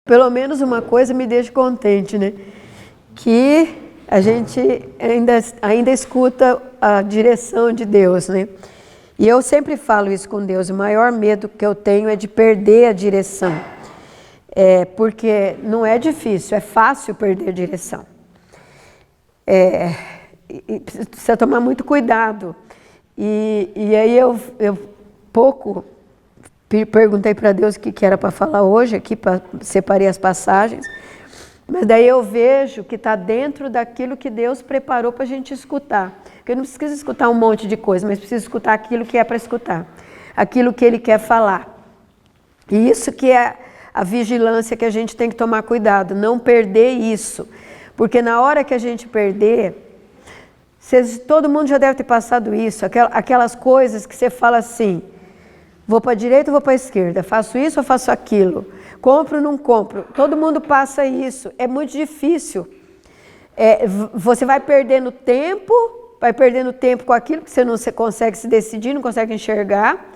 Pelo menos uma coisa me deixa contente, né? Que a gente ainda escuta a direção de Deus, né? E eu sempre falo isso com Deus, o maior medo que eu tenho é de perder a direção. Porque não é difícil, é fácil perder a direção. E precisa tomar muito cuidado. E aí eu perguntei para Deus o que era para falar hoje aqui, separei as passagens, mas daí eu vejo que está dentro daquilo que Deus preparou para a gente escutar. Porque eu não preciso escutar um monte de coisa, mas preciso escutar aquilo que é para escutar, aquilo que Ele quer falar. E isso que é a vigilância que a gente tem que tomar cuidado, não perder isso. Porque na hora que a gente perder, todo mundo já deve ter passado isso, aquelas coisas que você fala assim, vou para a direita ou vou para a esquerda? Faço isso ou faço aquilo? Compro ou não compro? Todo mundo passa isso. É muito difícil. Você vai perdendo tempo com aquilo que você não consegue se decidir, não consegue enxergar.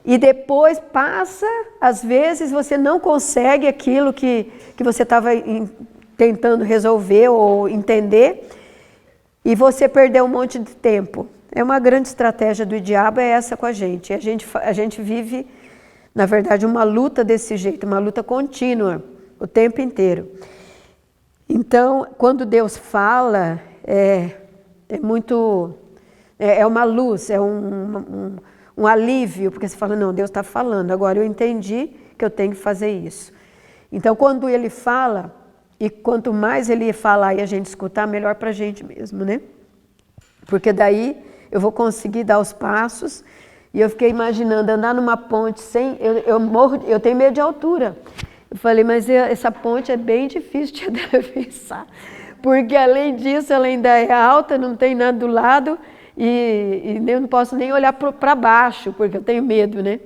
E depois passa, às vezes você não consegue aquilo que você estava tentando resolver ou entender. E você perdeu um monte de tempo. É uma grande estratégia do diabo, é essa com a gente. A gente vive, na verdade, uma luta desse jeito, uma luta contínua, o tempo inteiro. Então, quando Deus fala, é uma luz, é um alívio, porque você fala, não, Deus está falando, agora eu entendi que eu tenho que fazer isso. Então, quando Ele fala, e quanto mais Ele falar e a gente escutar, melhor para a gente mesmo, né? Porque daí eu vou conseguir dar os passos. E eu fiquei imaginando andar numa ponte sem... Eu tenho medo de altura. Eu falei, mas essa ponte é bem difícil de atravessar. Porque além disso, ela ainda é alta, não tem nada do lado. E eu não posso nem olhar para baixo, porque eu tenho medo, né?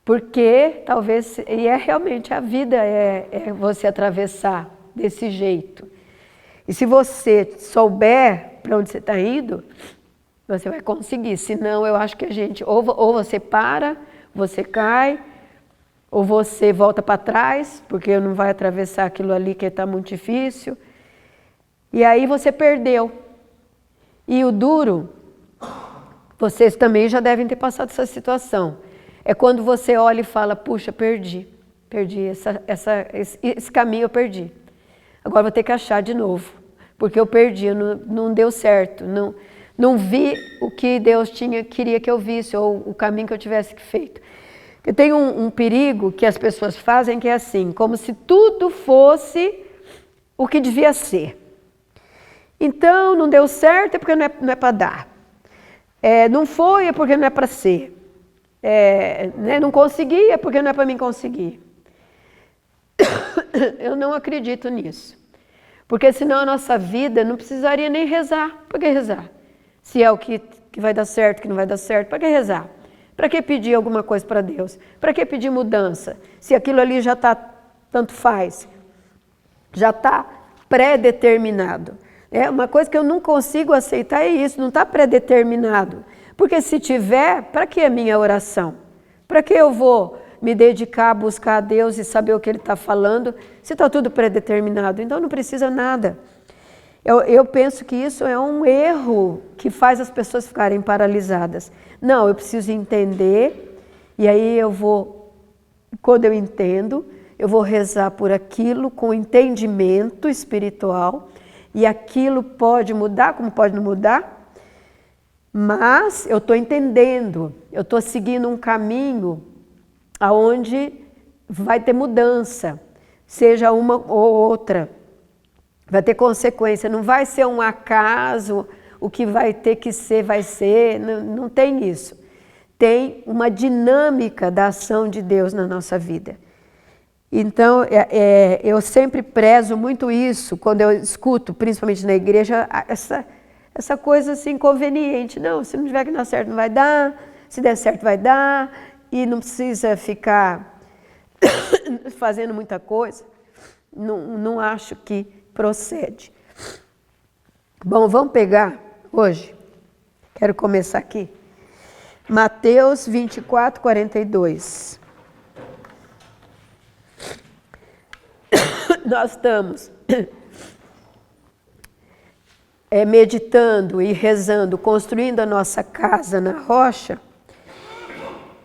Porque talvez... E realmente a vida é você atravessar desse jeito. E se você souber para onde você está indo... Você vai conseguir, senão eu acho que a gente, ou você para, você cai, ou você volta para trás, porque não vai atravessar aquilo ali que está muito difícil, e aí você perdeu. E o duro, vocês também já devem ter passado essa situação, é quando você olha e fala, puxa, perdi esse caminho eu perdi, agora vou ter que achar de novo, porque eu perdi, não deu certo, não vi o que Deus queria que eu visse, ou o caminho que eu tivesse feito. Porque tem um perigo que as pessoas fazem, que é assim, como se tudo fosse o que devia ser. Então, não deu certo é porque não é para dar. Não foi é porque não é para ser. Não consegui é porque não é para mim conseguir. Eu não acredito nisso. Porque senão a nossa vida não precisaria nem rezar. Por que rezar? Se é o que vai dar certo, que não vai dar certo, para que rezar? Para que pedir alguma coisa para Deus? Para que pedir mudança? Se aquilo ali já está, tanto faz, já está pré-determinado. Uma coisa que eu não consigo aceitar é isso, não está pré-determinado. Porque se tiver, para que a minha oração? Para que eu vou me dedicar a buscar a Deus e saber o que Ele está falando, se está tudo pré-determinado? Então não precisa nada. Eu penso que isso é um erro que faz as pessoas ficarem paralisadas. Não, eu preciso entender, e aí quando eu entendo, eu vou rezar por aquilo com entendimento espiritual, e aquilo pode mudar, como pode não mudar, mas eu estou entendendo, eu estou seguindo um caminho aonde vai ter mudança, seja uma ou outra. Vai ter consequência, não vai ser um acaso, o que vai ter que ser, vai ser, não tem isso. Tem uma dinâmica da ação de Deus na nossa vida. Então, eu sempre prezo muito isso, quando eu escuto, principalmente na igreja, essa coisa assim, inconveniente. Não, se não tiver que dar certo, não vai dar, se der certo, vai dar, e não precisa ficar fazendo muita coisa. Não acho que procede. Bom, vamos pegar hoje, quero começar aqui, Mateus 24, 42. nós estamos meditando e rezando, construindo a nossa casa na rocha,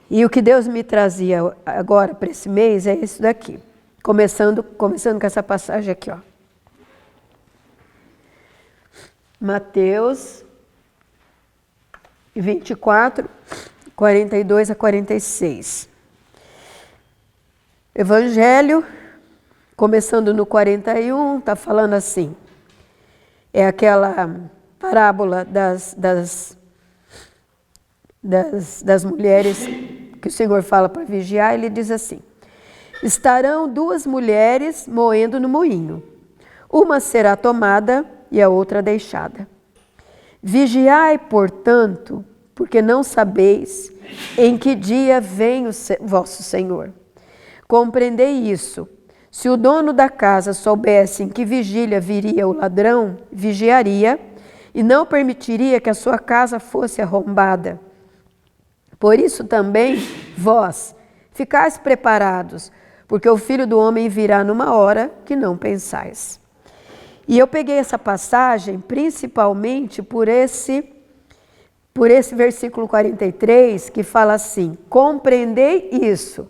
e o que Deus me trazia agora para esse mês é isso daqui. Começando com essa passagem aqui, ó. Mateus 24, 42 a 46. Evangelho, começando no 41, está falando assim. É aquela parábola das mulheres que o Senhor fala para vigiar. Ele diz assim: estarão duas mulheres moendo no moinho. Uma será tomada e a outra deixada. Vigiai, portanto, porque não sabeis em que dia vem o vosso Senhor. Compreendei isso. Se o dono da casa soubesse em que vigília viria o ladrão, vigiaria e não permitiria que a sua casa fosse arrombada. Por isso também, vós, ficais preparados, porque o Filho do Homem virá numa hora que não pensais. E eu peguei essa passagem principalmente por esse versículo 43, que fala assim: compreendei isso.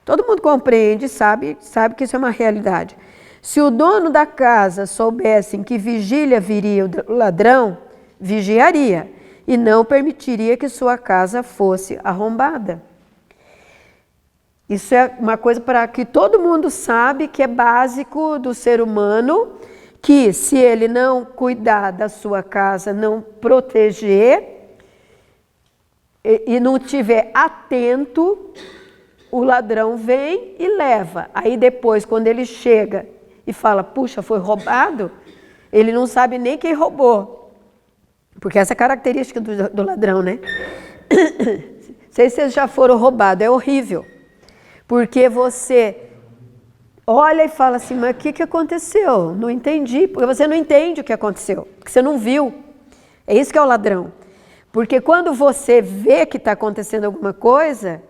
Todo mundo compreende, sabe que isso é uma realidade. Se o dono da casa soubesse em que vigília viria o ladrão, vigiaria e não permitiria que sua casa fosse arrombada. Isso é uma coisa para que todo mundo sabe, que é básico do ser humano, que se ele não cuidar da sua casa, não proteger e não estiver atento, o ladrão vem e leva. Aí depois, quando ele chega e fala, puxa, foi roubado, ele não sabe nem quem roubou. Porque essa é a característica do ladrão, né? Não sei se vocês já foram roubados, é horrível. Porque você olha e fala assim, mas o que aconteceu? Não entendi. Porque você não entende o que aconteceu, porque você não viu. É isso que é o ladrão. Porque quando você vê que está acontecendo alguma coisa,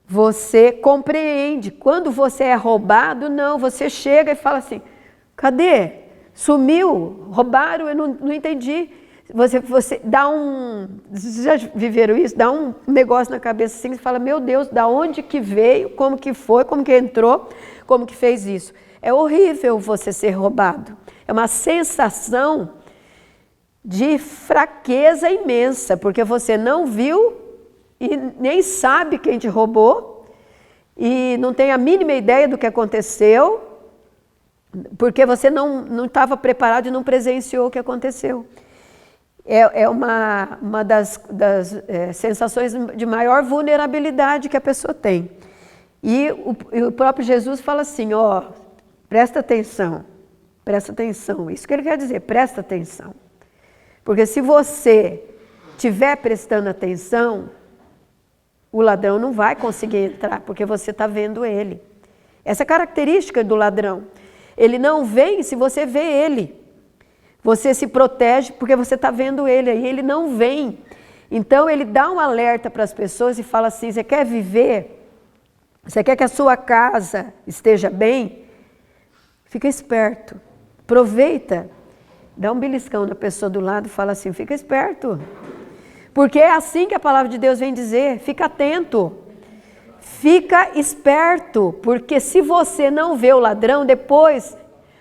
você compreende. Quando você é roubado, não. Você chega e fala assim, cadê? Sumiu? Roubaram? Eu não entendi. Você dá vocês já viveram isso? Dá um negócio na cabeça assim, você fala, meu Deus, da onde que veio, como que foi, como que entrou, como que fez isso? É horrível você ser roubado. É uma sensação de fraqueza imensa, porque você não viu e nem sabe quem te roubou e não tem a mínima ideia do que aconteceu, porque você não estava preparado e não presenciou o que aconteceu. É uma das sensações de maior vulnerabilidade que a pessoa tem. E o próprio Jesus fala assim, ó, presta atenção, isso que ele quer dizer, presta atenção. Porque se você estiver prestando atenção, o ladrão não vai conseguir entrar, porque você está vendo ele. Essa é a característica do ladrão. Ele não vem se você vê ele. Você se protege porque você está vendo ele, aí ele não vem. Então ele dá um alerta para as pessoas e fala assim, você quer viver? Você quer que a sua casa esteja bem? Fica esperto, aproveita, dá um beliscão na pessoa do lado e fala assim, fica esperto. Porque é assim que a palavra de Deus vem dizer, fica atento, fica esperto, porque se você não vê o ladrão, depois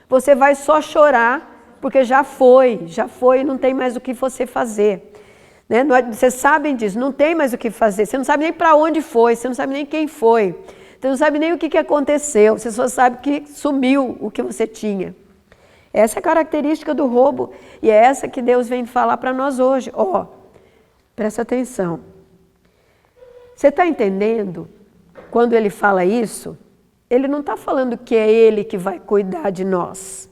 você vai só chorar, porque já foi, não tem mais o que você fazer. Né? Vocês sabem disso, não tem mais o que fazer, você não sabe nem para onde foi, você não sabe nem quem foi, você não sabe nem o que aconteceu, você só sabe que sumiu o que você tinha. Essa é a característica do roubo e é essa que Deus vem falar para nós hoje. Ó, presta atenção. Você está entendendo? Quando ele fala isso, ele não está falando que é ele que vai cuidar de nós.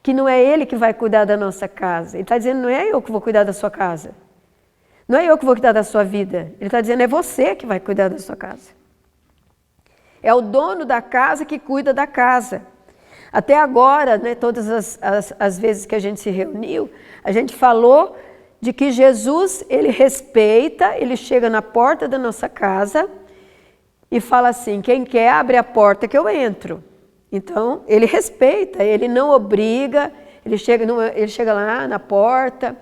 Que não é ele que vai cuidar da nossa casa. Ele está dizendo, não é eu que vou cuidar da sua casa. Não é eu que vou cuidar da sua vida. Ele está dizendo, é você que vai cuidar da sua casa. É o dono da casa que cuida da casa. Até agora, né, todas as vezes que a gente se reuniu, a gente falou de que Jesus, ele respeita, ele chega na porta da nossa casa e fala assim, quem quer abre a porta que eu entro. Então, ele respeita, ele não obriga, ele chega lá na porta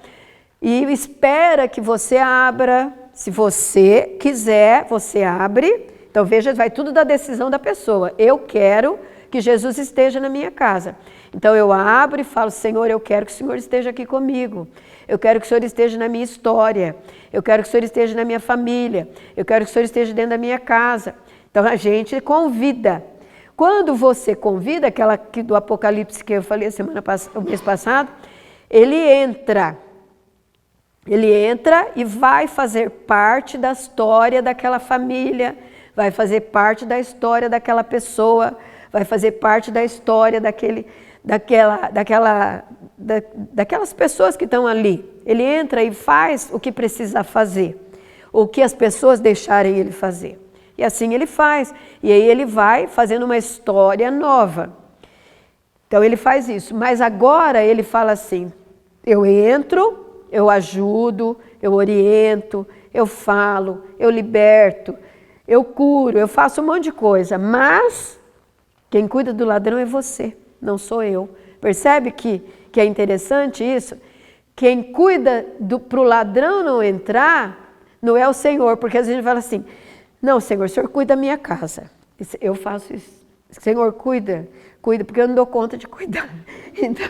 e espera que você abra. Se você quiser, você abre. Então, veja, vai tudo da decisão da pessoa. Eu quero que Jesus esteja na minha casa. Então, eu abro e falo, Senhor, eu quero que o Senhor esteja aqui comigo. Eu quero que o Senhor esteja na minha história. Eu quero que o Senhor esteja na minha família. Eu quero que o Senhor esteja dentro da minha casa. Então, a gente convida. Quando você convida, aquela do Apocalipse que eu falei o mês passado, ele entra e vai fazer parte da história daquela família, vai fazer parte da história daquela pessoa, vai fazer parte da história daquelas pessoas que estão ali. Ele entra e faz o que precisa fazer, o que as pessoas deixarem ele fazer. E assim ele faz. E aí ele vai fazendo uma história nova. Então ele faz isso. Mas agora ele fala assim, eu entro, eu ajudo, eu oriento, eu falo, eu liberto, eu curo, eu faço um monte de coisa. Mas quem cuida do ladrão é você, não sou eu. Percebe que é interessante isso? Quem cuida para o ladrão não entrar, não é o Senhor. Porque às vezes a gente fala assim, não, Senhor, o Senhor cuida da minha casa. Eu faço isso. Senhor, cuida, porque eu não dou conta de cuidar. Então,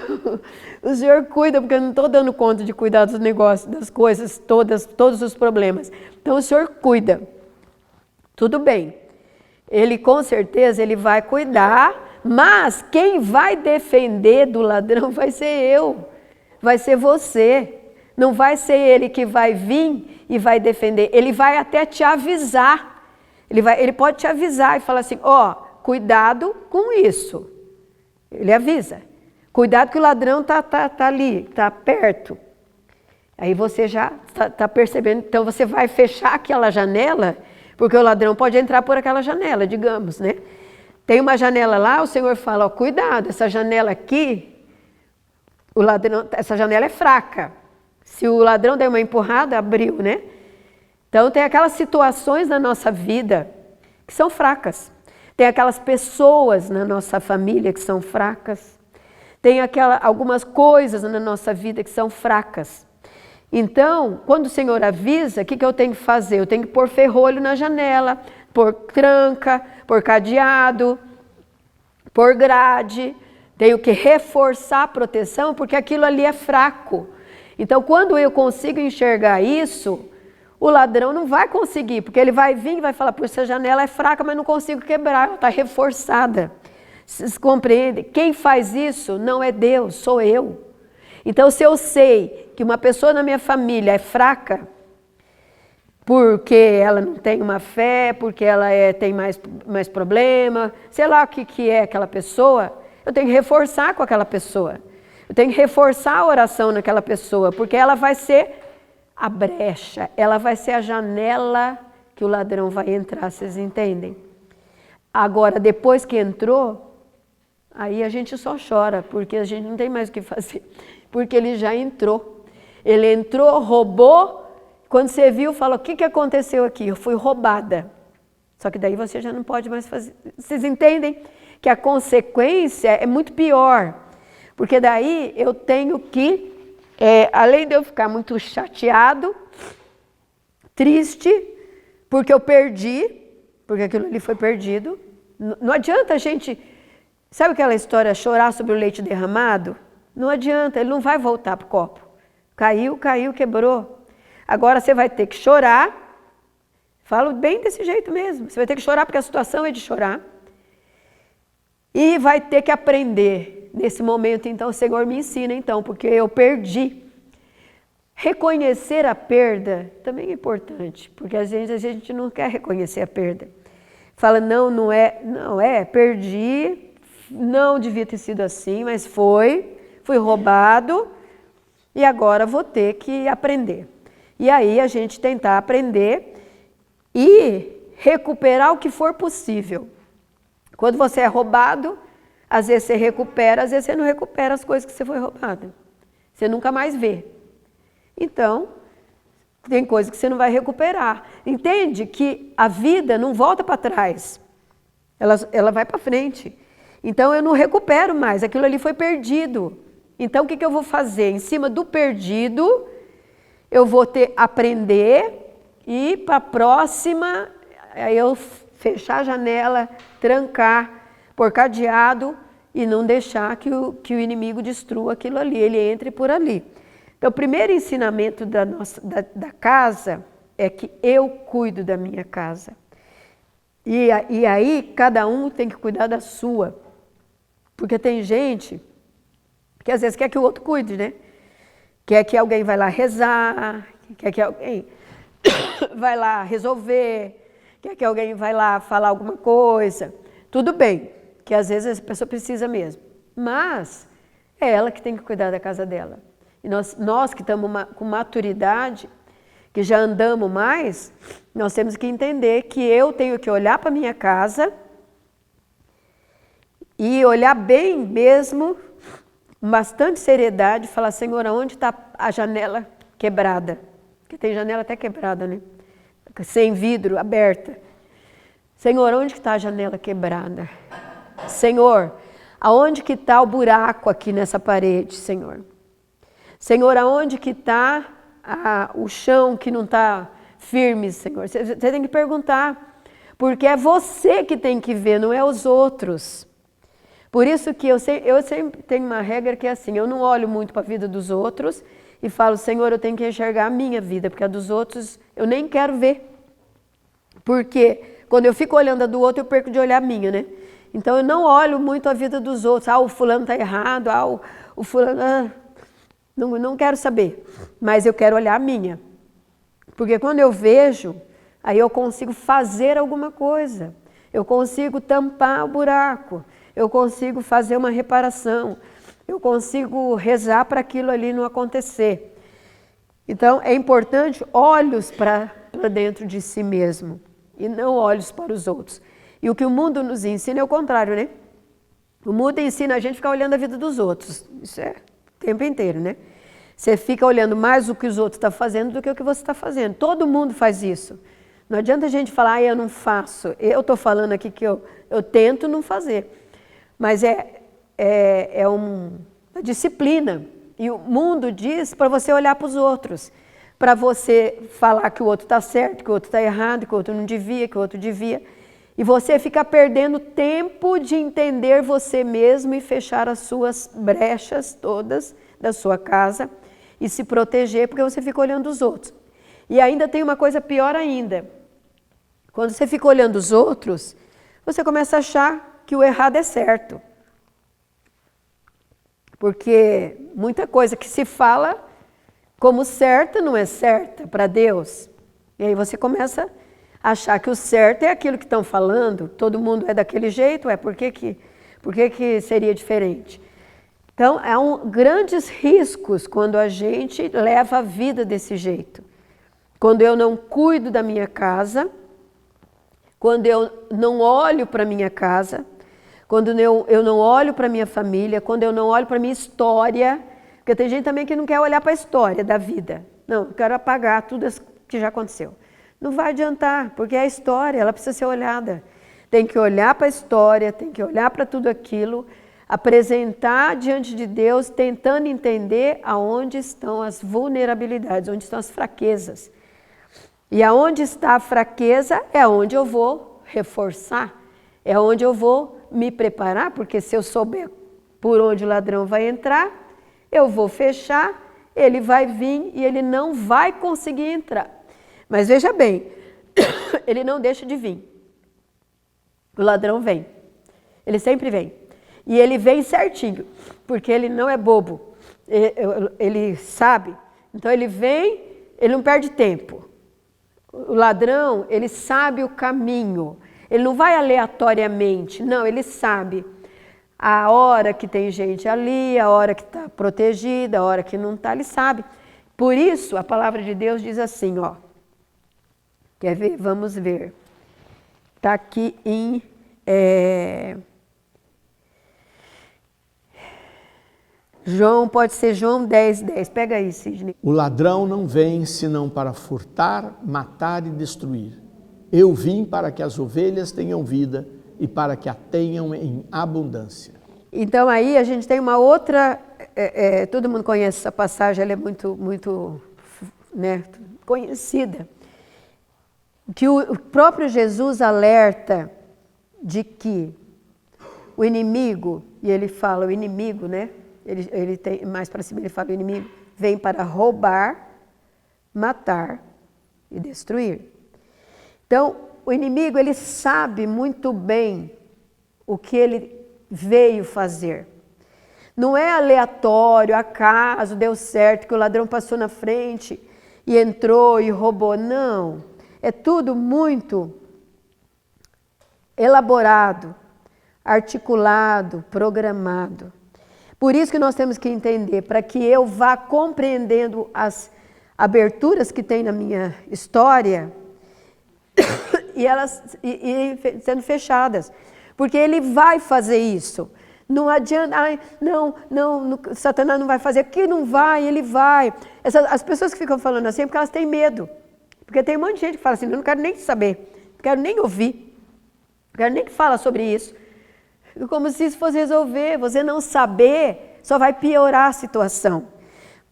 o Senhor cuida, porque eu não estou dando conta de cuidar dos negócios, das coisas, todos os problemas. Então, o Senhor cuida. Tudo bem. Ele, com certeza, ele vai cuidar, mas quem vai defender do ladrão vai ser eu, vai ser você. Não vai ser ele que vai vir e vai defender. Ele vai até te avisar. Ele pode te avisar e falar assim, cuidado com isso. Ele avisa. Cuidado que o ladrão tá ali, está perto. Aí você já está percebendo. Então você vai fechar aquela janela, porque o ladrão pode entrar por aquela janela, digamos, né? Tem uma janela lá, o Senhor fala, cuidado, essa janela aqui, essa janela é fraca. Se o ladrão der uma empurrada, abriu, né? Então, tem aquelas situações na nossa vida que são fracas. Tem aquelas pessoas na nossa família que são fracas. Tem algumas coisas na nossa vida que são fracas. Então, quando o Senhor avisa, o que eu tenho que fazer? Eu tenho que pôr ferrolho na janela, pôr tranca, pôr cadeado, pôr grade. Tenho que reforçar a proteção, porque aquilo ali é fraco. Então, quando eu consigo enxergar isso, o ladrão não vai conseguir, porque ele vai vir e vai falar, essa janela é fraca, mas não consigo quebrar, ela está reforçada. Vocês compreendem? Quem faz isso não é Deus, sou eu. Então, se eu sei que uma pessoa na minha família é fraca, porque ela não tem uma fé, porque ela tem mais problema, sei lá o que é aquela pessoa, eu tenho que reforçar com aquela pessoa. Eu tenho que reforçar a oração naquela pessoa, porque ela vai ser a brecha, ela vai ser a janela que o ladrão vai entrar, vocês entendem? Agora, depois que entrou, aí a gente só chora, porque a gente não tem mais o que fazer, porque ele já entrou. Ele entrou, roubou, quando você viu, falou, o que aconteceu aqui? Eu fui roubada. Só que daí você já não pode mais fazer. Vocês entendem que a consequência é muito pior, porque daí eu tenho que além de eu ficar muito chateado, triste, porque eu perdi, porque aquilo ali foi perdido. Não adianta a gente, sabe aquela história, chorar sobre o leite derramado? Não adianta, ele não vai voltar para o copo. Caiu, quebrou. Agora você vai ter que chorar, falo bem desse jeito mesmo, você vai ter que chorar porque a situação é de chorar. E vai ter que aprender. Nesse momento, então, o Senhor me ensina, então, porque eu perdi. Reconhecer a perda também é importante, porque às vezes a gente não quer reconhecer a perda. Fala, não é, perdi, não devia ter sido assim, mas fui roubado e agora vou ter que aprender. E aí a gente tentar aprender e recuperar o que for possível. Quando você é roubado, às vezes você recupera, às vezes você não recupera as coisas que você foi roubado. Você nunca mais vê. Então, tem coisas que você não vai recuperar. Entende que a vida não volta para trás. Ela vai para frente. Então eu não recupero mais, aquilo ali foi perdido. Então o que eu vou fazer? Em cima do perdido, eu vou aprender e para a próxima, aí eu fechar a janela, trancar, pôr cadeado e não deixar que o inimigo destrua aquilo ali, ele entre por ali. Então o primeiro ensinamento da casa é que eu cuido da minha casa. E aí cada um tem que cuidar da sua. Porque tem gente que às vezes quer que o outro cuide, né? Quer que alguém vai lá rezar, quer que alguém vai lá resolver, quer que alguém vai lá falar alguma coisa. Tudo bem, que às vezes a pessoa precisa mesmo. Mas é ela que tem que cuidar da casa dela. E nós que estamos com maturidade, que já andamos mais, nós temos que entender que eu tenho que olhar para a minha casa e olhar bem mesmo, com bastante seriedade, falar, Senhor, aonde está a janela quebrada? Porque tem janela até quebrada, né? Sem vidro, aberta. Senhor, onde está a janela quebrada? Senhor, aonde que está o buraco aqui nessa parede, Senhor? Senhor, aonde que está o chão que não está firme, Senhor? Você tem que perguntar, porque é você que tem que ver, não é os outros. Por isso que eu sempre tenho uma regra que é assim, eu não olho muito para a vida dos outros e falo, Senhor, eu tenho que enxergar a minha vida, porque a dos outros eu nem quero ver. Porque quando eu fico olhando a do outro, eu perco de olhar a minha, né? Então eu não olho muito a vida dos outros. O fulano está errado, o fulano... não quero saber, mas eu quero olhar a minha. Porque quando eu vejo, aí eu consigo fazer alguma coisa. Eu consigo tampar o buraco. Eu consigo fazer uma reparação, eu consigo rezar para aquilo ali não acontecer. Então, é importante olhos para dentro de si mesmo e não olhos para os outros. E o que o mundo nos ensina é o contrário, né? O mundo ensina a gente a ficar olhando a vida dos outros, isso é o tempo inteiro, né? Você fica olhando mais o que os outros estão fazendo do que o que você está fazendo. Todo mundo faz isso. Não adianta a gente falar, eu não faço. Eu estou falando aqui que eu tento não fazer. Mas é uma disciplina. E o mundo diz para você olhar para os outros. Para você falar que o outro está certo, que o outro está errado, que o outro não devia, que o outro devia. E você fica perdendo tempo de entender você mesmo e fechar as suas brechas todas da sua casa e se proteger, porque você fica olhando os outros. E ainda tem uma coisa pior ainda. Quando você fica olhando os outros, você começa a achar que o errado é certo. Porque muita coisa que se fala como certa não é certa para Deus. E aí você começa a achar que o certo é aquilo que estão falando, todo mundo é daquele jeito, por que seria diferente? Então, há grandes riscos quando a gente leva a vida desse jeito. Quando eu não cuido da minha casa, quando eu não olho para a minha casa, quando eu não olho para a minha família, quando eu não olho para a minha história, porque tem gente também que não quer olhar para a história da vida. Não, eu quero apagar tudo que já aconteceu. Não vai adiantar, porque a história, ela precisa ser olhada. Tem que olhar para a história, tem que olhar para tudo aquilo, apresentar diante de Deus, tentando entender aonde estão as vulnerabilidades, onde estão as fraquezas. E aonde está a fraqueza é onde eu vou reforçar, é onde eu vou me preparar, porque se eu souber por onde o ladrão vai entrar, eu vou fechar, ele vai vir e ele não vai conseguir entrar. Mas veja bem, ele não deixa de vir. O ladrão vem, ele sempre vem. E ele vem certinho, porque ele não é bobo, ele sabe. Então ele vem, ele não perde tempo. O ladrão, ele sabe o caminho, ele não vai aleatoriamente, não, ele sabe a hora que tem gente ali, a hora que está protegida, a hora que não está, ele sabe. Por isso, a palavra de Deus diz assim, ó, quer ver? Vamos ver. Está aqui em... João, pode ser João 10:10. Pega aí, Sidney. O ladrão não vem senão para furtar, matar e destruir. Eu vim para que as ovelhas tenham vida e para que a tenham em abundância. Então aí a gente tem uma outra, todo mundo conhece essa passagem, ela é muito né, conhecida, que o próprio Jesus alerta de que o inimigo, e ele fala o inimigo, né? Ele tem, mais para cima ele fala o inimigo, vem para roubar, matar e destruir. Então, o inimigo, ele sabe muito bem o que ele veio fazer. Não é aleatório, acaso, deu certo, que o ladrão passou na frente e entrou e roubou. Não, é tudo muito elaborado, articulado, programado. Por isso que nós temos que entender, para que eu vá compreendendo as aberturas que tem na minha história e elas sendo fechadas. Porque ele vai fazer isso. Não adianta, Satanás não vai fazer, que não vai, ele vai. As pessoas que ficam falando assim é porque elas têm medo. Porque tem um monte de gente que fala assim, eu não quero nem saber, não quero nem ouvir, não quero nem que fala sobre isso. Como se isso fosse resolver. Você não saber só vai piorar a situação.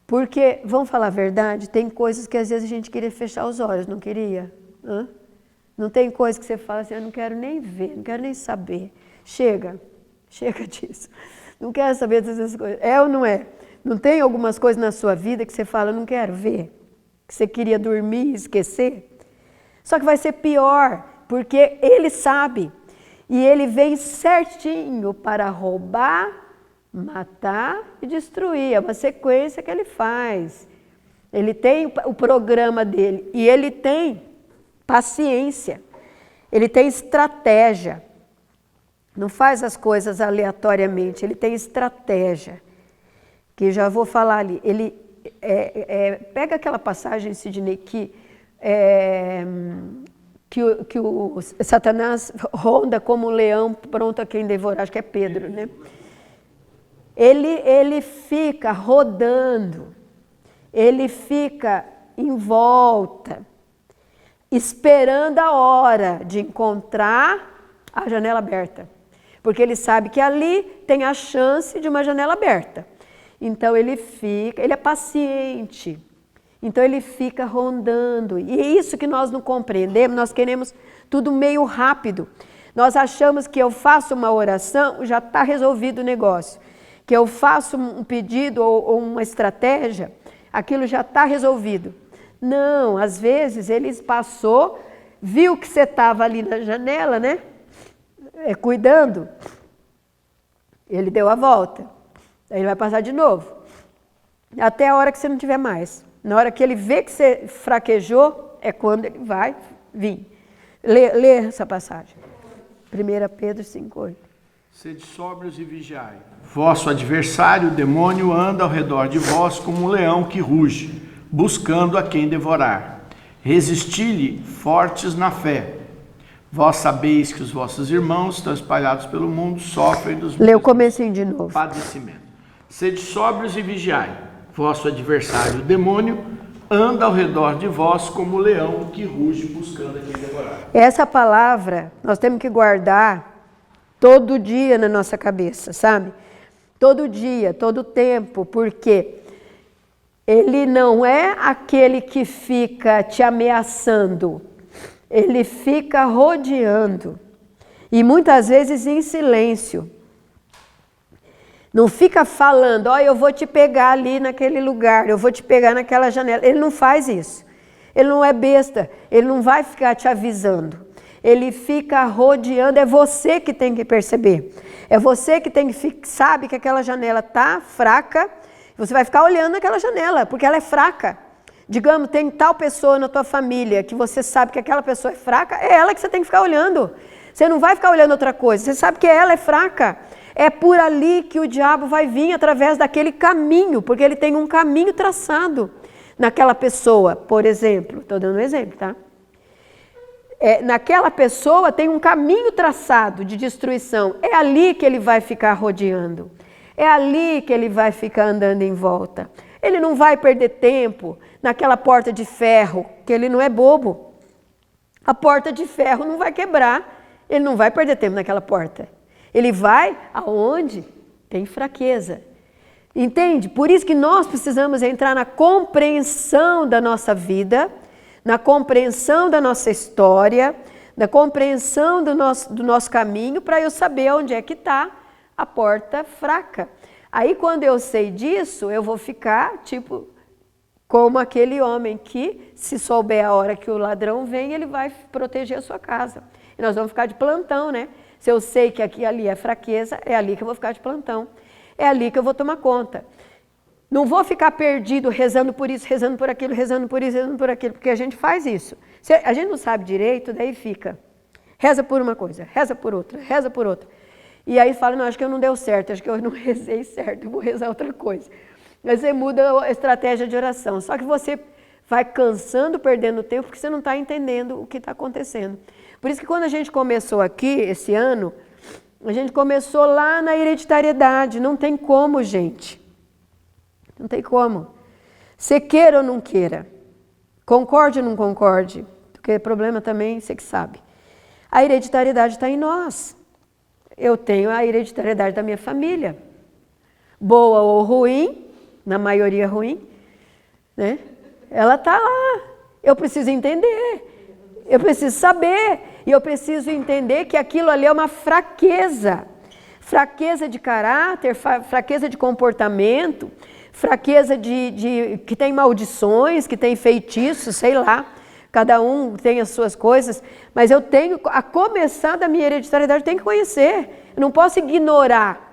Porque, vamos falar a verdade, tem coisas que às vezes a gente queria fechar os olhos, não queria? Não tem coisa que você fala assim, eu não quero nem ver, não quero nem saber. Chega disso. Não quero saber dessas coisas. É ou não é? Não tem algumas coisas na sua vida que você fala, eu não quero ver? Que você queria dormir e esquecer? Só que vai ser pior, porque ele sabe. E ele vem certinho para roubar, matar e destruir. É uma sequência que ele faz. Ele tem o programa dele e ele tem paciência. Ele tem estratégia. Não faz as coisas aleatoriamente, ele tem estratégia. Que já vou falar ali. Ele pega aquela passagem, Sidney, que o Satanás ronda como um leão pronto a quem devorar, acho que é Pedro, né? Ele fica rodando, ele fica em volta, esperando a hora de encontrar a janela aberta. Porque ele sabe que ali tem a chance de uma janela aberta. Então ele é paciente. Então ele fica rondando. E é isso que nós não compreendemos, nós queremos tudo meio rápido. Nós achamos que eu faço uma oração, já está resolvido o negócio. Que eu faço um pedido ou uma estratégia, aquilo já está resolvido. Não, às vezes ele passou, viu que você estava ali na janela, né? Cuidando. Ele deu a volta. Aí ele vai passar de novo. Até a hora que você não tiver mais. Na hora que ele vê que você fraquejou, é quando ele vai vir. Lê essa passagem. 1 Pedro 5,8. Sede sóbrios e vigiai. Vosso adversário, o demônio, anda ao redor de vós como um leão que ruge, buscando a quem devorar. Resisti-lhe fortes na fé. Vós sabeis que os vossos irmãos estão espalhados pelo mundo, sofrem dos Lê o comecinho de novo. Padecimento. Sede sóbrios e vigiai. Vosso adversário, o demônio, anda ao redor de vós como o leão que ruge buscando a quem devorar. Essa palavra nós temos que guardar todo dia na nossa cabeça, sabe? Todo dia, todo tempo, porque ele não é aquele que fica te ameaçando, ele fica rodeando e muitas vezes em silêncio. Não fica falando, eu vou te pegar ali naquele lugar, eu vou te pegar naquela janela. Ele não faz isso. Ele não é besta, ele não vai ficar te avisando. Ele fica rodeando, é você que tem que perceber. É você que sabe que aquela janela está fraca, você vai ficar olhando naquela janela, porque ela é fraca. Digamos, tem tal pessoa na tua família que você sabe que aquela pessoa é fraca, é ela que você tem que ficar olhando. Você não vai ficar olhando outra coisa, você sabe que ela é fraca. É por ali que o diabo vai vir, através daquele caminho, porque ele tem um caminho traçado naquela pessoa, por exemplo. Estou dando um exemplo, tá? Naquela pessoa tem um caminho traçado de destruição. É ali que ele vai ficar rodeando. É ali que ele vai ficar andando em volta. Ele não vai perder tempo naquela porta de ferro, que ele não é bobo. A porta de ferro não vai quebrar Ele não vai perder tempo naquela porta. Ele vai aonde tem fraqueza. Entende? Por isso que nós precisamos entrar na compreensão da nossa vida, na compreensão da nossa história, na compreensão do nosso caminho, para eu saber onde é que está a porta fraca. Aí quando eu sei disso, eu vou ficar tipo como aquele homem que, se souber a hora que o ladrão vem, ele vai proteger a sua casa. E nós vamos ficar de plantão, né? Se eu sei que aqui ali é fraqueza, é ali que eu vou ficar de plantão. É ali que eu vou tomar conta. Não vou ficar perdido rezando por isso, rezando por aquilo, rezando por isso, rezando por aquilo, porque a gente faz isso. Se a gente não sabe direito, daí fica. Reza por uma coisa, reza por outra, reza por outra. E aí fala, não, acho que eu não deu certo, acho que eu não rezei certo, eu vou rezar outra coisa. Aí você muda a estratégia de oração. Só que você vai cansando, perdendo tempo, porque você não está entendendo o que está acontecendo. Por isso que quando a gente começou aqui, esse ano, a gente começou lá na hereditariedade. Não tem como, gente. Não tem como. Você queira ou não queira. Concorde ou não concorde. Porque problema também, você que sabe. A hereditariedade está em nós. Eu tenho a hereditariedade da minha família. Boa ou ruim, na maioria ruim, né? Ela está lá. Eu preciso entender. Eu preciso saber. E eu preciso entender que aquilo ali é uma fraqueza. Fraqueza de caráter, fraqueza de comportamento, fraqueza que tem maldições, que tem feitiços, sei lá. Cada um tem as suas coisas. Mas eu tenho, a começar da minha hereditariedade, eu tenho que conhecer. Eu não posso ignorar.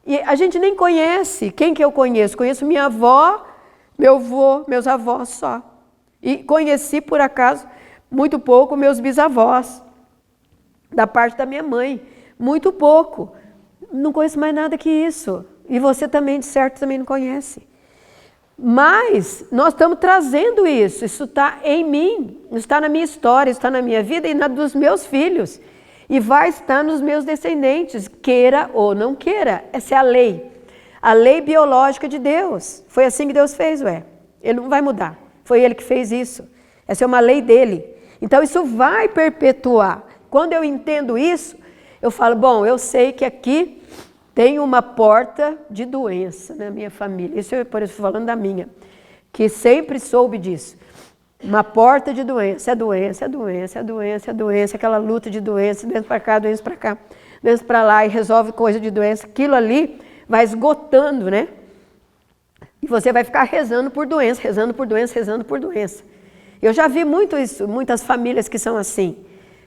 E a gente nem conhece. Quem que eu conheço? Conheço minha avó, meu avô, meus avós só. E conheci, por acaso, muito pouco meus bisavós, da parte da minha mãe. Muito pouco. Não conheço mais nada que isso. E você também, de certo, também não conhece. Mas nós estamos trazendo isso. Isso está em mim, isso está na minha história, isso está na minha vida e na dos meus filhos. E vai estar nos meus descendentes, queira ou não queira. Essa é a lei. A lei biológica de Deus. Foi assim que Deus fez, ué. Ele não vai mudar. Foi Ele que fez isso. Essa é uma lei dele. Então isso vai perpetuar. Quando eu entendo isso, eu falo, bom, eu sei que aqui tem uma porta de doença na minha família. Isso eu, por isso, estou falando da minha, que sempre soube disso. Uma porta de doença, é doença, é doença, é doença, é doença, aquela luta de doença, doença para cá, doença para cá, doença para lá, e resolve coisa de doença. Aquilo ali vai esgotando, né? E você vai ficar rezando por doença, rezando por doença, rezando por doença. Eu já vi muito isso, muitas famílias que são assim.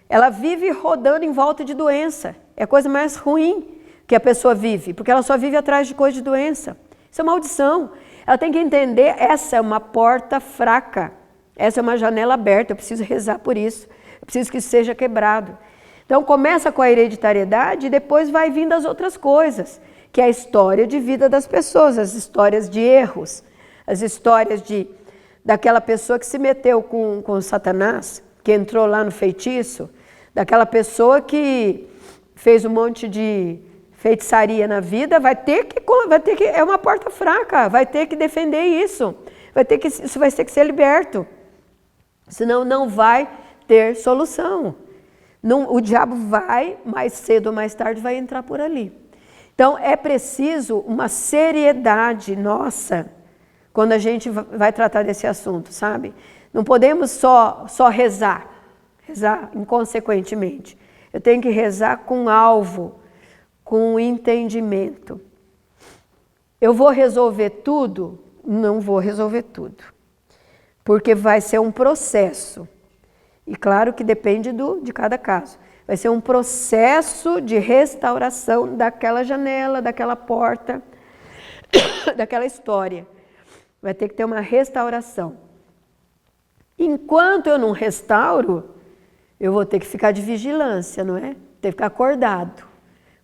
Ela vive rodando em volta de doença. É a coisa mais ruim que a pessoa vive, porque ela só vive atrás de coisa de doença. Isso é maldição. Ela tem que entender, essa é uma porta fraca. Essa é uma janela aberta, eu preciso rezar por isso. Eu preciso que isso seja quebrado. Então começa com a hereditariedade e depois vai vindo as outras coisas, que é a história de vida das pessoas, as histórias de erros, as histórias daquela pessoa que se meteu com Satanás, que entrou lá no feitiço, daquela pessoa que fez um monte de feitiçaria na vida, vai ter que, é uma porta fraca, vai ter que defender isso, isso vai ter que ser liberto, senão não vai ter solução. Não, o diabo vai, mais cedo ou mais tarde, vai entrar por ali. Então é preciso uma seriedade nossa, quando a gente vai tratar desse assunto, sabe? Não podemos só rezar inconsequentemente. Eu tenho que rezar com alvo, com entendimento. Eu vou resolver tudo? Não vou resolver tudo. Porque vai ser um processo. E claro que depende de cada caso. Vai ser um processo de restauração daquela janela, daquela porta, daquela história. Vai ter que ter uma restauração. Enquanto eu não restauro, eu vou ter que ficar de vigilância, não é? Ter que ficar acordado.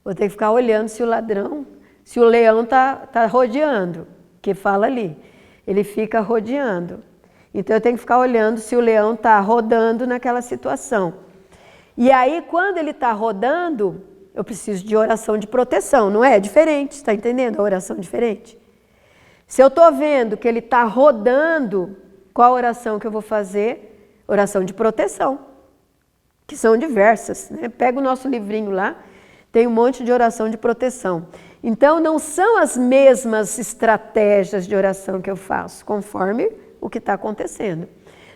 Vou ter que ficar olhando se o ladrão, se o leão tá rodeando, que fala ali. Ele fica rodeando. Então eu tenho que ficar olhando se o leão está rodando naquela situação. E aí, quando ele está rodando, eu preciso de oração de proteção, não é? É diferente, está entendendo a oração diferente? Se eu estou vendo que ele está rodando, qual a oração que eu vou fazer? Oração de proteção. que são diversas, né? Pega o nosso livrinho lá, tem um monte de oração de proteção. Então, não são as mesmas estratégias de oração que eu faço, conforme o que está acontecendo.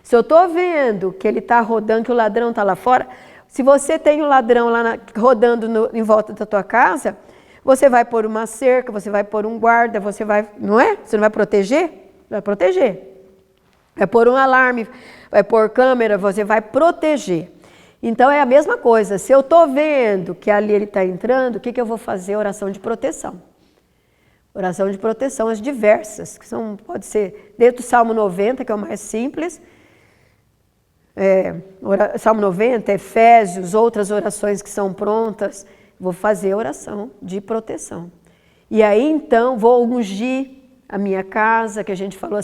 Se eu estou vendo que ele está rodando, que o ladrão está lá fora, se você tem o ladrão lá rodando em volta da tua casa, você vai pôr uma cerca, você vai pôr um guarda, você vai, não é? Você não vai proteger? Vai proteger. Vai pôr um alarme, vai pôr câmera, você vai proteger. Então é a mesma coisa, se eu estou vendo que ali ele está entrando, o que eu vou fazer? Oração de proteção. Oração de proteção, as diversas, que são, pode ser dentro do Salmo 90, que é o mais simples, Salmo 90, Efésios, outras orações que são prontas, vou fazer oração de proteção. E aí então vou ungir a minha casa, que a gente falou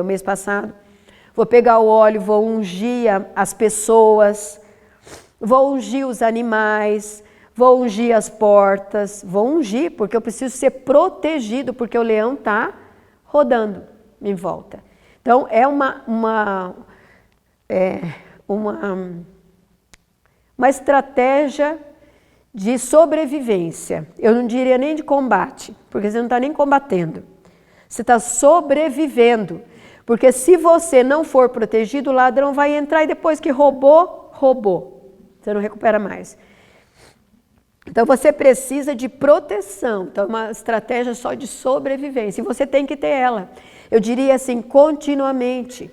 o mês passado, vou pegar o óleo, vou ungir as pessoas, vou ungir os animais, vou ungir as portas, vou ungir porque eu preciso ser protegido, porque o leão está rodando em volta. Então é uma estratégia de sobrevivência. Eu não diria nem de combate, porque você não está nem combatendo. Você está sobrevivendo. Porque se você não for protegido, o ladrão vai entrar e depois que roubou. Você não recupera mais. Então você precisa de proteção. Então é uma estratégia só de sobrevivência. E você tem que ter ela. Eu diria assim, continuamente.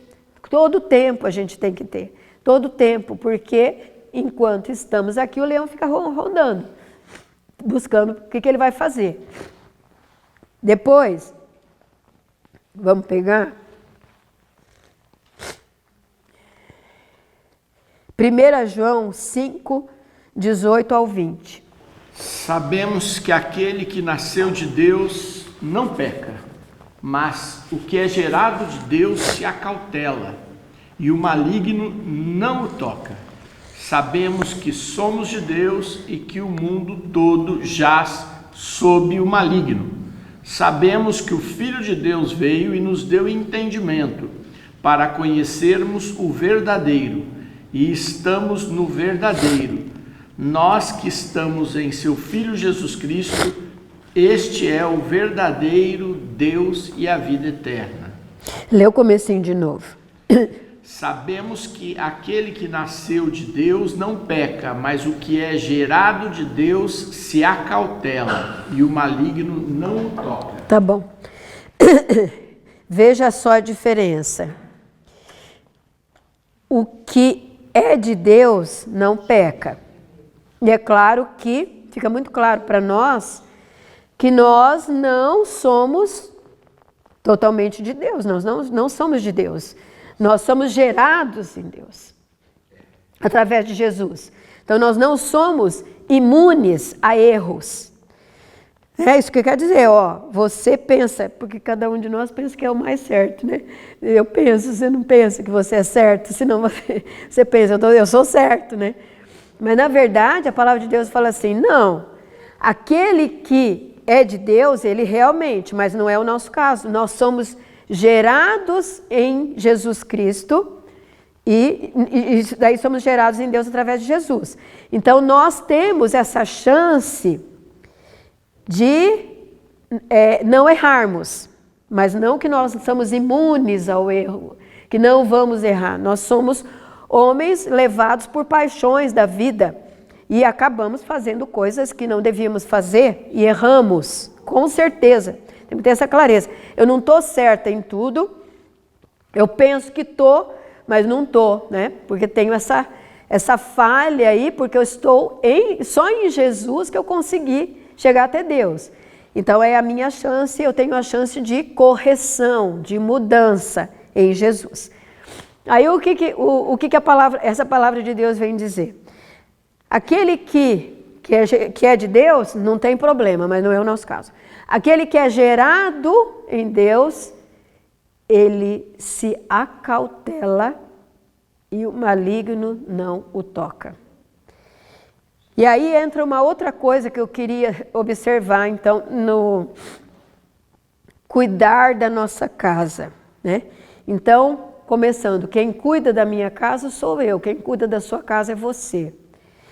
Todo tempo a gente tem que ter. Todo tempo, porque enquanto estamos aqui, o leão fica rodando, buscando o que ele vai fazer. Depois, vamos pegar 1 João 5, 18 ao 20. Sabemos que aquele que nasceu de Deus não peca, mas o que é gerado de Deus se acautela, e o maligno não o toca. Sabemos que somos de Deus e que o mundo todo jaz sob o maligno. Sabemos que o Filho de Deus veio e nos deu entendimento para conhecermos o verdadeiro, e estamos no verdadeiro. Nós que estamos em seu Filho Jesus Cristo, este é o verdadeiro Deus e a vida eterna. Lê o comecinho de novo. Sabemos que aquele que nasceu de Deus não peca, mas o que é gerado de Deus se acautela, e o maligno não o toca. Tá bom. Veja só a diferença. O que é de Deus não peca. E é claro que, fica muito claro para nós, que nós não somos totalmente de Deus, nós não somos de Deus. Nós somos gerados em Deus, através de Jesus. Então, nós não somos imunes a erros. É isso que quer dizer, você pensa, porque cada um de nós pensa que é o mais certo, né? Eu penso, você não pensa que você é certo, senão você pensa, eu sou certo, né? Mas, na verdade, a palavra de Deus fala assim, não, aquele que é de Deus, ele realmente, mas não é o nosso caso, nós somos gerados em Jesus Cristo e daí somos gerados em Deus através de Jesus. Então nós temos essa chance de não errarmos, mas não que nós somos imunes ao erro, que não vamos errar. Nós somos homens levados por paixões da vida e acabamos fazendo coisas que não devíamos fazer e erramos, com certeza. Tem que ter essa clareza. Eu não estou certa em tudo, eu penso que estou, mas não estou, né? Porque tenho essa falha aí, porque eu estou só em Jesus que eu consegui chegar até Deus. Então é a minha chance, eu tenho a chance de correção, de mudança em Jesus. Aí o que essa palavra de Deus vem dizer? Aquele que é de Deus não tem problema, mas não é o nosso caso. Aquele que é gerado em Deus, ele se acautela e o maligno não o toca. E aí entra uma outra coisa que eu queria observar, então, no cuidar da nossa casa, né? Então, começando, quem cuida da minha casa sou eu, quem cuida da sua casa é você.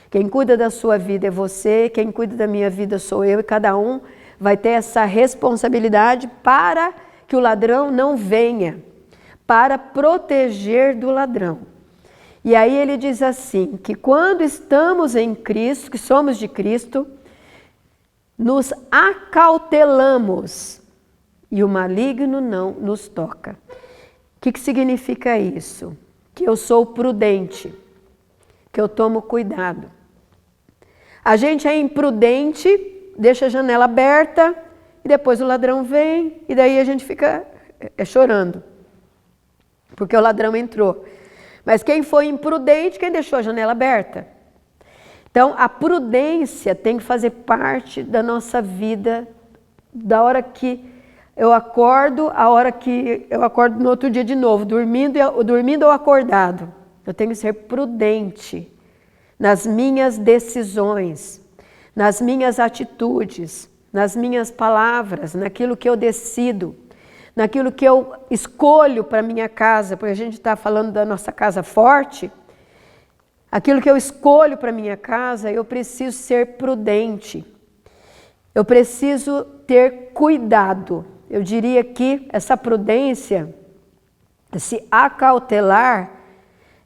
Quem cuida da sua vida é você, quem cuida da minha vida sou eu, e cada um vai ter essa responsabilidade para que o ladrão não venha, para proteger do ladrão. E aí ele diz assim, que quando estamos em Cristo, que somos de Cristo, nos acautelamos e o maligno não nos toca. O que significa isso? Que eu sou prudente, que eu tomo cuidado. A gente é imprudente, deixa a janela aberta e depois o ladrão vem e daí a gente fica chorando, porque o ladrão entrou. Mas quem foi imprudente, quem deixou a janela aberta? Então, a prudência tem que fazer parte da nossa vida, da hora que eu acordo, a hora que eu acordo no outro dia de novo, dormindo ou acordado. Eu tenho que ser prudente nas minhas decisões, nas minhas atitudes, nas minhas palavras, naquilo que eu decido, naquilo que eu escolho para minha casa, porque a gente está falando da nossa casa forte. Aquilo que eu escolho para minha casa, eu preciso ser prudente. Eu preciso ter cuidado. Eu diria que essa prudência, esse acautelar,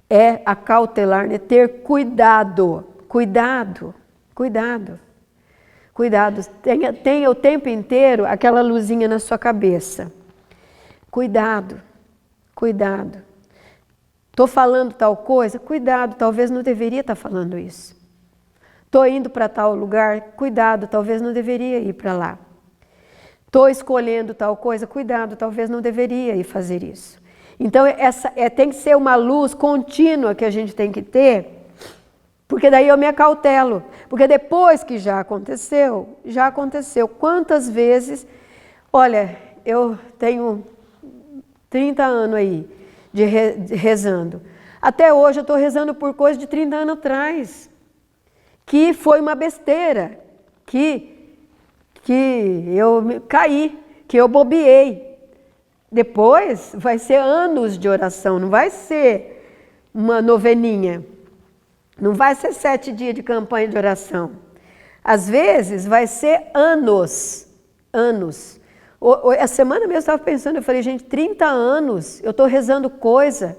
é acautelar, né? Ter cuidado. Cuidado. Tenha o tempo inteiro aquela luzinha na sua cabeça. Cuidado. Estou falando tal coisa? Cuidado, talvez não deveria estar falando isso. Estou indo para tal lugar? Cuidado, talvez não deveria ir para lá. Estou escolhendo tal coisa? Cuidado, talvez não deveria ir fazer isso. Então, tem que ser uma luz contínua que a gente tem que ter, porque daí eu me acautelo. Porque depois que já aconteceu. Quantas vezes, olha, eu tenho 30 anos aí de rezando. Até hoje eu estou rezando por coisa de 30 anos atrás, que foi uma besteira, que eu caí, que eu bobeei. Depois vai ser anos de oração, não vai ser uma noveninha, não vai ser 7 dias de campanha de oração. Às vezes vai ser anos. A semana mesmo eu estava pensando, eu falei, gente, 30 anos, eu estou rezando coisa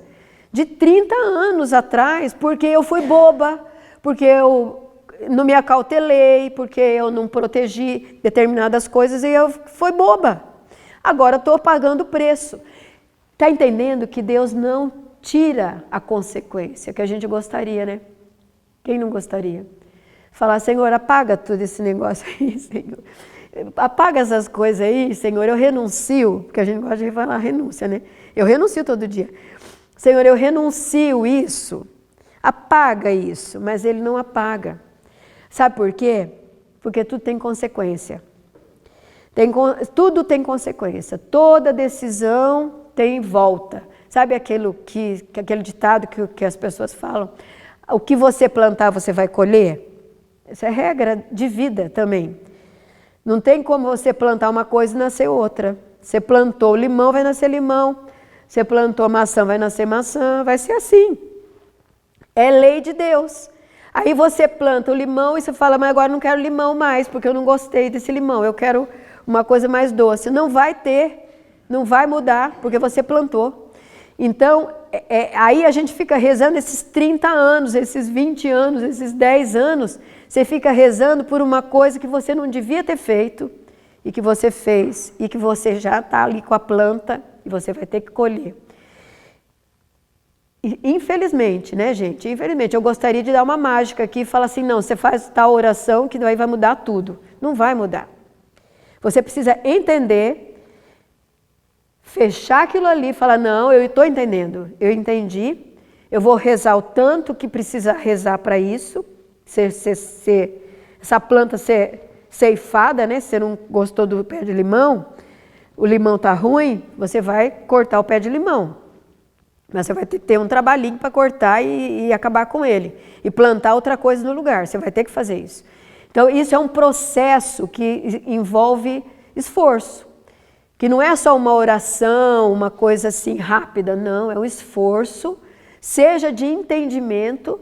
de 30 anos atrás, porque eu fui boba, porque eu não me acautelei, porque eu não protegi determinadas coisas e eu fui boba. Agora estou pagando o preço. Está entendendo que Deus não tira a consequência, que a gente gostaria, né? Quem não gostaria? Falar, Senhor, apaga todo esse negócio aí, Senhor. Apaga essas coisas aí, Senhor, eu renuncio, porque a gente gosta de falar renúncia, né? Eu renuncio todo dia. Senhor, eu renuncio isso, apaga isso, mas Ele não apaga. Sabe por quê? Porque tudo tem consequência. Tudo tem consequência, toda decisão tem volta. Sabe aquele ditado que as pessoas falam? O que você plantar, você vai colher? Essa é regra de vida também. Não tem como você plantar uma coisa e nascer outra. Você plantou limão, vai nascer limão. Você plantou maçã, vai nascer maçã. Vai ser assim. É lei de Deus. Aí você planta o limão e você fala, mas agora não quero limão mais, porque eu não gostei desse limão. Eu quero uma coisa mais doce. Não vai ter, não vai mudar, porque você plantou. Então, aí a gente fica rezando esses 30 anos, esses 20 anos, esses 10 anos. Você fica rezando por uma coisa que você não devia ter feito e que você fez e que você já está ali com a planta e você vai ter que colher. E, infelizmente, né, gente? Infelizmente, eu gostaria de dar uma mágica aqui e falar assim, não, você faz tal oração que daí vai mudar tudo. Não vai mudar. Você precisa entender, fechar aquilo ali e falar, não, eu estou entendendo, eu entendi, eu vou rezar o tanto que precisa rezar para isso, essa planta ser ceifada, né? Se você não gostou do pé de limão, o limão está ruim, você vai cortar o pé de limão. Mas você vai ter que ter um trabalhinho para cortar e acabar com ele. E plantar outra coisa no lugar, você vai ter que fazer isso. Então isso é um processo que envolve esforço. que não é só uma oração, uma coisa assim rápida, não, é um esforço, seja de entendimento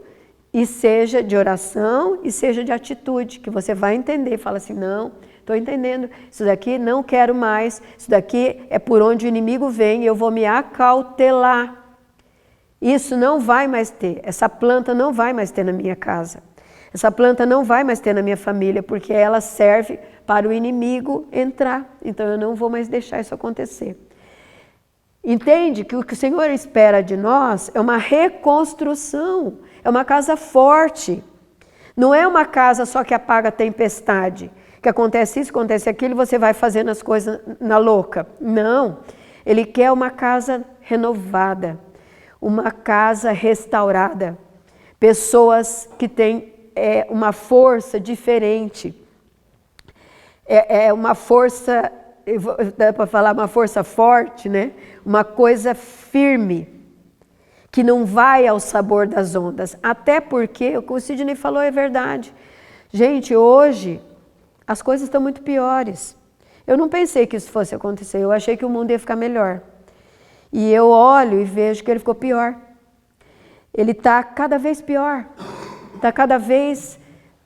e seja de oração e seja de atitude, que você vai entender e fala assim, não, estou entendendo, isso daqui não quero mais, isso daqui é por onde o inimigo vem e eu vou me acautelar. Isso não vai mais ter, essa planta não vai mais ter na minha casa. Essa planta não vai mais ter na minha família, porque ela serve para o inimigo entrar. Então eu não vou mais deixar isso acontecer. Entende que o que o Senhor espera de nós é uma reconstrução, é uma casa forte. Não é uma casa só que apaga a tempestade, que acontece isso, acontece aquilo e você vai fazendo as coisas na louca. Não, Ele quer uma casa renovada, uma casa restaurada, pessoas que têm uma força diferente, uma força, dá para falar uma força forte, né? Uma coisa firme, que não vai ao sabor das ondas, até porque, o que o Sidney falou é verdade. Gente, hoje as coisas estão muito piores. Eu não pensei que isso fosse acontecer, eu achei que o mundo ia ficar melhor. E eu olho e vejo que ele ficou pior. Ele está cada vez pior. Está cada vez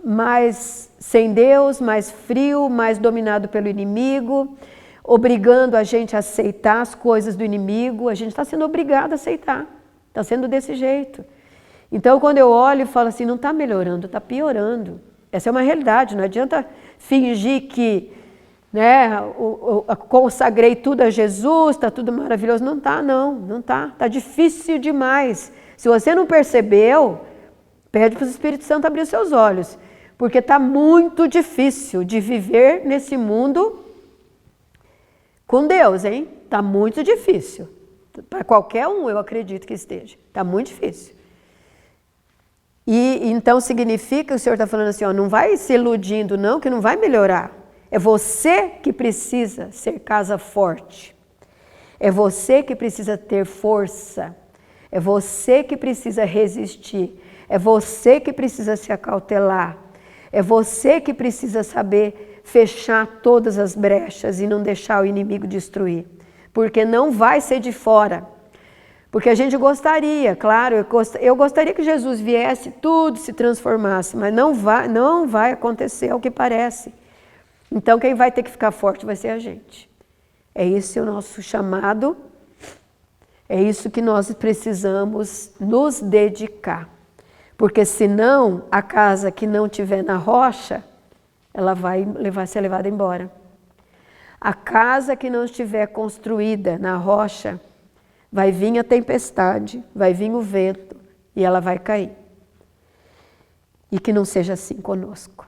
mais sem Deus, mais frio, mais dominado pelo inimigo, obrigando a gente a aceitar as coisas do inimigo. A gente está sendo obrigado a aceitar. Está sendo desse jeito. Então, quando eu olho e falo assim, não está melhorando, está piorando. Essa é uma realidade, não adianta fingir que consagrei tudo a Jesus, está tudo maravilhoso. Não está, não está. Está difícil demais. Se você não percebeu, pede para o Espírito Santo abrir os seus olhos, porque está muito difícil de viver nesse mundo com Deus, hein? Está muito difícil. Para qualquer um, eu acredito que esteja. Está muito difícil. E então significa que o Senhor está falando assim, ó, não vai se iludindo não, que não vai melhorar. É você que precisa ser casa forte. É você que precisa ter força. É você que precisa resistir. É você que precisa se acautelar. É você que precisa saber fechar todas as brechas e não deixar o inimigo destruir. Porque não vai ser de fora. Porque a gente gostaria, claro, eu gostaria que Jesus viesse, tudo se transformasse, mas não vai acontecer ao que parece. Então quem vai ter que ficar forte vai ser a gente. É esse o nosso chamado, é isso que nós precisamos nos dedicar. Porque senão a casa que não tiver na rocha, ela vai ser levada embora. A casa que não estiver construída na rocha, vai vir a tempestade, vai vir o vento e ela vai cair. E que não seja assim conosco.